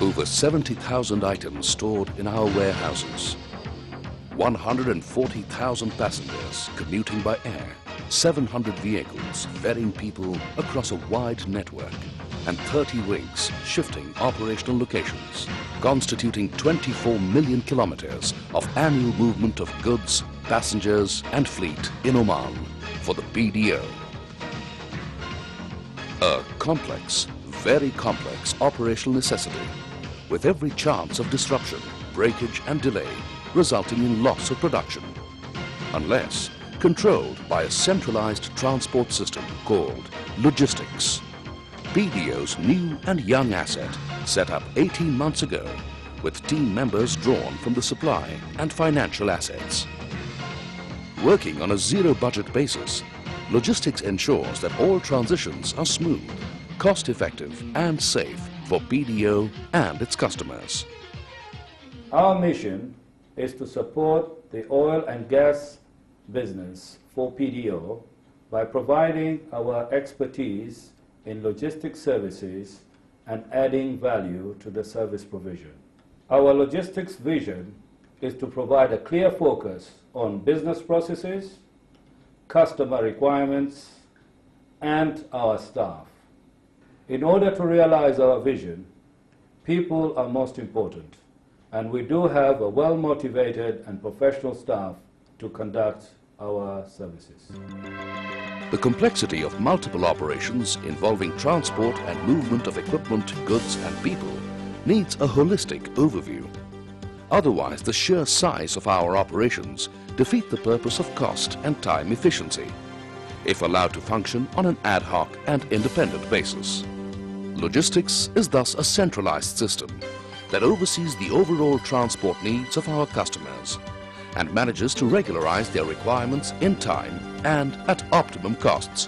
Over 70,000 items stored in our warehouses. 140,000 passengers commuting by air. 700 vehicles ferrying people across a wide network. And 30 rigs shifting operational locations, constituting 24 million kilometers of annual movement of goods, passengers and fleet in Oman for the PDO. A complex, very complex operational necessity with every chance of disruption, breakage and delay resulting in loss of production, unless controlled by a centralized transport system called logistics. PDO's new and young asset set up 18 months ago with team members drawn from the supply and financial assets. Working on a zero-budget basis, logistics ensures that all transitions are smooth, cost-effective and safe for PDO and its customers. Our mission is to support the oil and gas business for PDO by providing our expertise in logistics services and adding value to the service provision. Our logistics vision is to provide a clear focus on business processes, customer requirements, and our staff. In order to realize our vision, people are most important, and we do have a well-motivated and professional staff to conduct our services. The complexity of multiple operations involving transport and movement of equipment, goods and people needs a holistic overview. Otherwise, the sheer size of our operations defeat the purpose of cost and time efficiency, if allowed to function on an ad hoc and independent basis. Logistics is thus a centralized system that oversees the overall transport needs of our customers and manages to regularize their requirements in time and at optimum costs,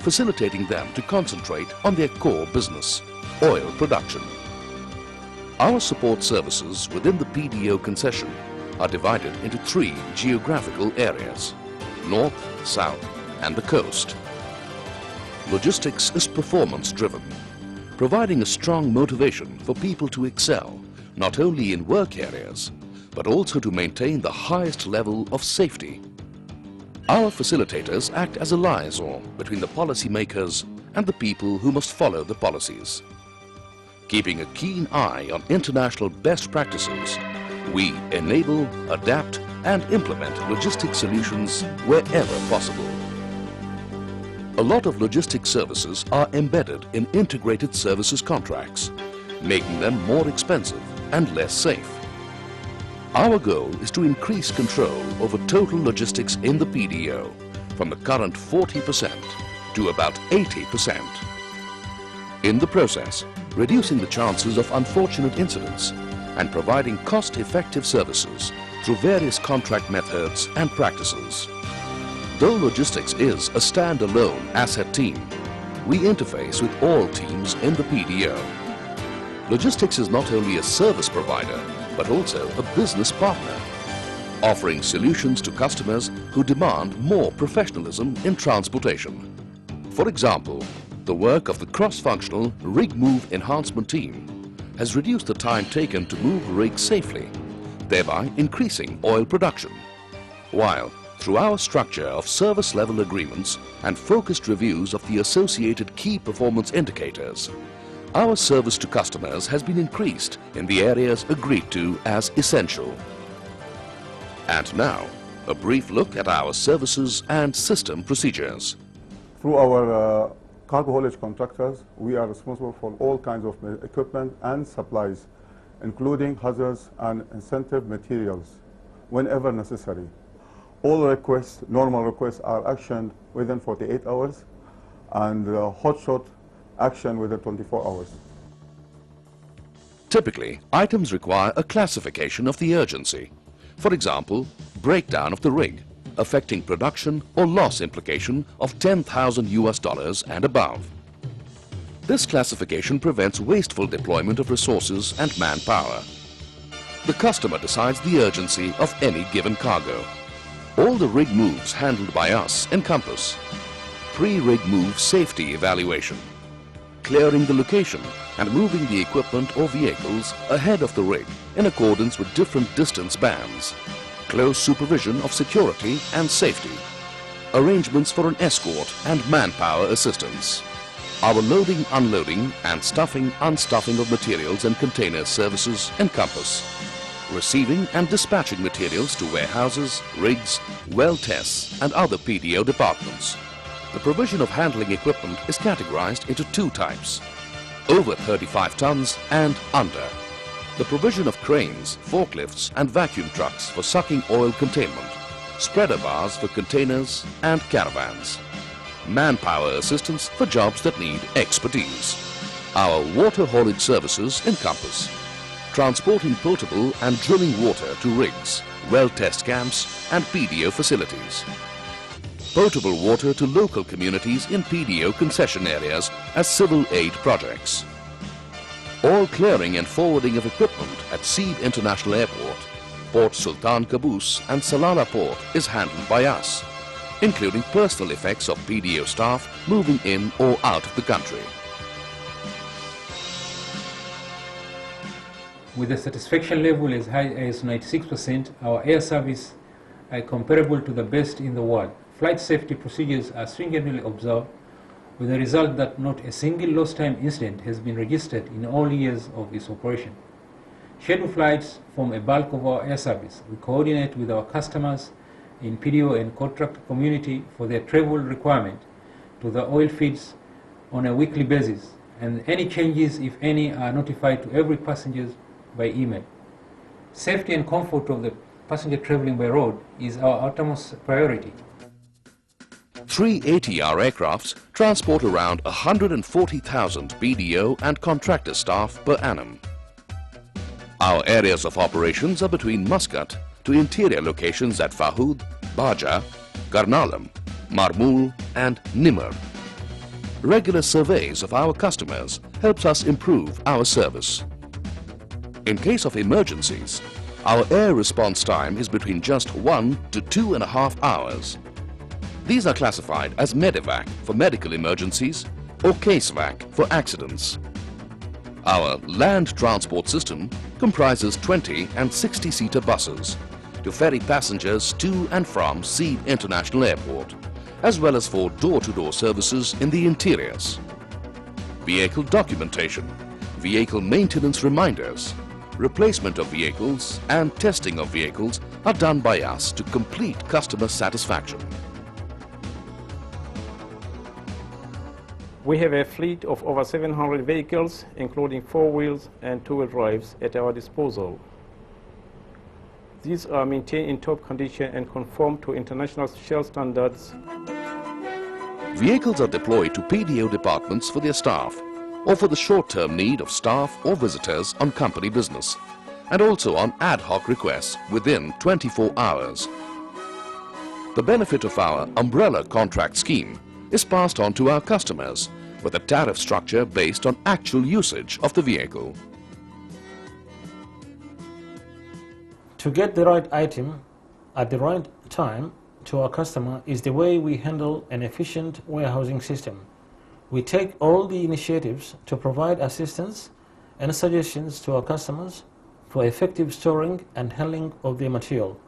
facilitating them to concentrate on their core business, oil production. Our support services within the PDO concession are divided into 3 geographical areas: North, South and the coast. Logistics is performance-driven, providing a strong motivation for people to excel not only in work areas but also to maintain the highest level of safety. Our facilitators act as a liaison between the policymakers and the people who must follow the policies. Keeping a keen eye on international best practices, we enable, adapt and implement logistics solutions wherever possible. A lot of logistics services are embedded in integrated services contracts, making them more expensive and less safe. Our goal is to increase control over total logistics in the PDO from the current 40% to about 80%. In the process, reducing the chances of unfortunate incidents and providing cost-effective services through various contract methods and practices. Though logistics is a stand-alone asset team, we interface with all teams in the PDO. Logistics is not only a service provider, but also a business partner, offering solutions to customers who demand more professionalism in transportation. For example, the work of the cross-functional rig move enhancement team has reduced the time taken to move rigs safely, thereby increasing oil production. While through our structure of service level agreements and focused reviews of the associated key performance indicators, our service to customers has been increased in the areas agreed to as essential. And now, a brief look at our services and system procedures. Through our cargo haulage contractors, we are responsible for all kinds of equipment and supplies, including hazards and incentive materials, whenever necessary. All requests, normal requests, are actioned within 48 hours, and hotshot action within 24 hours. Typically, items require a classification of the urgency. For example, breakdown of the rig, affecting production or loss implication of $10,000 and above. This classification prevents wasteful deployment of resources and manpower. The customer decides the urgency of any given cargo. All the rig moves handled by us encompass pre-rig move safety evaluation, clearing the location and moving the equipment or vehicles ahead of the rig in accordance with different distance bands, close supervision of security and safety, arrangements for an escort and manpower assistance. Our loading, unloading and stuffing, unstuffing of materials and container services encompass receiving and dispatching materials to warehouses, rigs, well tests and other PDO departments. The provision of handling equipment is categorized into two types: over 35 tons and under. The provision of cranes, forklifts and vacuum trucks for sucking oil containment, spreader bars for containers and caravans. Manpower assistance for jobs that need expertise. Our water haulage services encompass transporting potable and drilling water to rigs, well test camps and PDO facilities. Potable water to local communities in PDO concession areas as civil aid projects. All clearing and forwarding of equipment at Seed International Airport, Port Sultan Qaboos and Salalah Port is handled by us, including personal effects of PDO staff moving in or out of the country. With a satisfaction level as high as 96%, our air service are comparable to the best in the world. Flight safety procedures are stringently observed, with the result that not a single lost time incident has been registered in all years of its operation. Scheduled flights form a bulk of our air service. We coordinate with our customers in PDO and contract community for their travel requirement to the oil fields on a weekly basis, and any changes, if any, are notified to every passenger by email. Safety and comfort of the passenger traveling by road is our utmost priority. 3 ATR aircrafts transport around 140,000 PDO and contractor staff per annum. Our areas of operations are between Muscat to interior locations at Fahoud, Baja, Karnalam, Marmul and Nimar. Regular surveys of our customers helps us improve our service. In case of emergencies, our air response time is between just 1 to 2.5 hours. These are classified as Medevac for medical emergencies or Casevac for accidents. Our land transport system comprises 20 and 60-seater buses to ferry passengers to and from Seed International Airport, as well as for door-to-door services in the interiors. Vehicle documentation, vehicle maintenance reminders, replacement of vehicles and testing of vehicles are done by us to complete customer satisfaction. We have a fleet of over 700 vehicles, including 4-wheels and 2-wheel drives, at our disposal. These are maintained in top condition and conform to international Shell standards. Vehicles are deployed to PDO departments for their staff or for the short-term need of staff or visitors on company business, and also on ad hoc requests within 24 hours. The benefit of our umbrella contract scheme is passed on to our customers with a tariff structure based on actual usage of the vehicle. To get the right item at the right time to our customer is the way we handle an efficient warehousing system. We take all the initiatives to provide assistance and suggestions to our customers for effective storing and handling of their material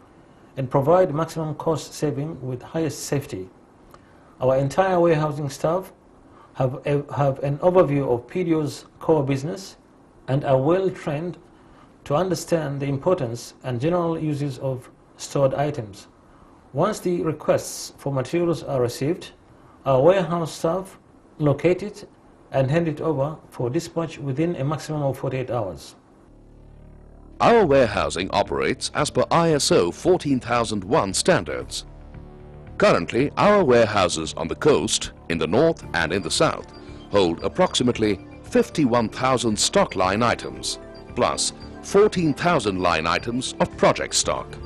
and provide maximum cost saving with highest safety. Our entire warehousing staff have an overview of PDO's core business and are well trained to understand the importance and general uses of stored items. Once the requests for materials are received, our warehouse staff locate it and hand it over for dispatch within a maximum of 48 hours. Our warehousing operates as per ISO 14001 standards. Currently, our warehouses on the coast, in the north and in the south, hold approximately 51,000 stock line items, plus 14,000 line items of project stock.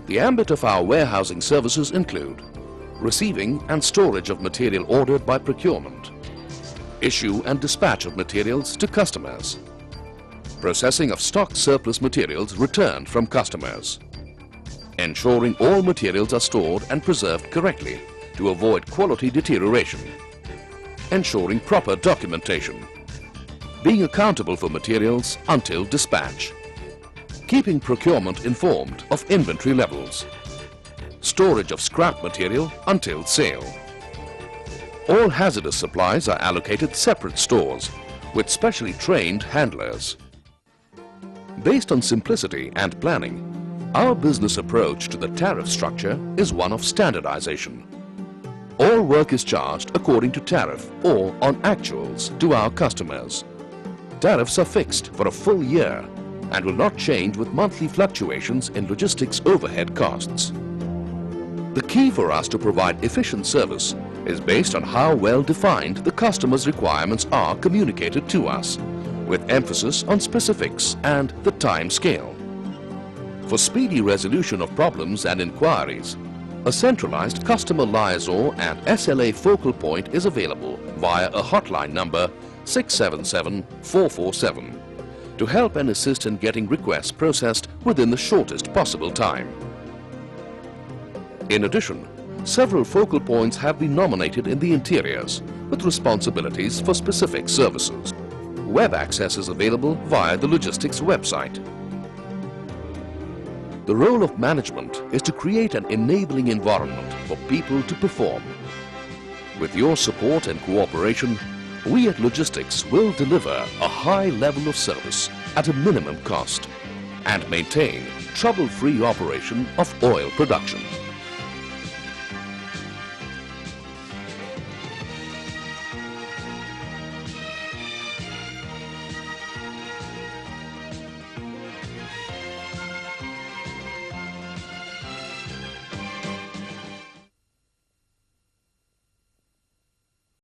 The ambit of our warehousing services include receiving and storage of material ordered by procurement, issue and dispatch of materials to customers, processing of stock surplus materials returned from customers, ensuring all materials are stored and preserved correctly to avoid quality deterioration, ensuring proper documentation, being accountable for materials until dispatch, keeping procurement informed of inventory levels, storage of scrap material until sale. All hazardous supplies are allocated separate stores with specially trained handlers. Based on simplicity and planning, our business approach to the tariff structure is one of standardization. All work is charged according to tariff or on actuals to our customers. Tariffs are fixed for a full year and will not change with monthly fluctuations in logistics overhead costs. The key for us to provide efficient service is based on how well defined the customer's requirements are communicated to us, with emphasis on specifics and the time scale. For speedy resolution of problems and inquiries, a centralized customer liaison and SLA focal point is available via a hotline number 677-447 to help and assist in getting requests processed within the shortest possible time. In addition, several focal points have been nominated in the interiors with responsibilities for specific services. Web access is available via the logistics website. The role of management is to create an enabling environment for people to perform. With your support and cooperation, we at Logistics will deliver a high level of service at a minimum cost and maintain trouble-free operation of oil production.